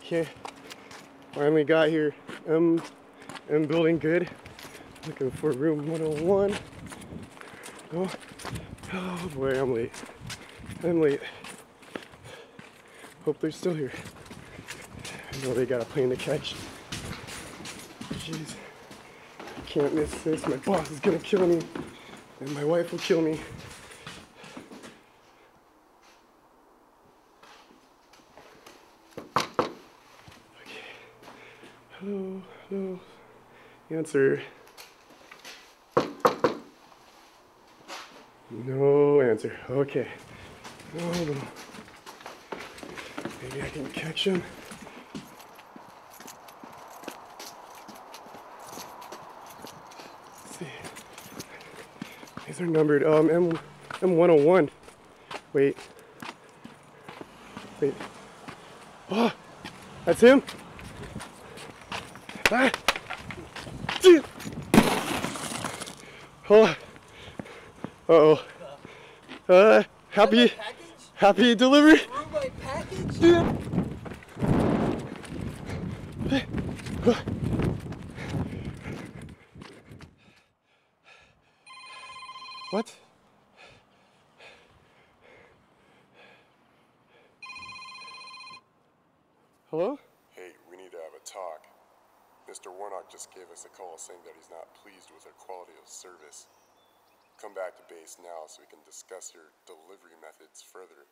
Okay, finally got here. M building good. Looking for room 101. Oh boy, I'm late. I'm late. Hope they're still here. I know they got a plane to catch. Jeez, I can't miss this. My boss is gonna kill me, and my wife will kill me. Okay. Hello, hello. Answer. No answer. Okay. Oh, no. Maybe I can catch him. Let's see. These are numbered. M101. Wait. Wait. Oh, that's him. Ah. Oh. Uh-oh. Happy delivery. What? Hello? Hey, we need to have a talk. Mr. Warnock just gave us a call saying that he's not pleased with our quality of service. Come back to base now so we can discuss your delivery methods further.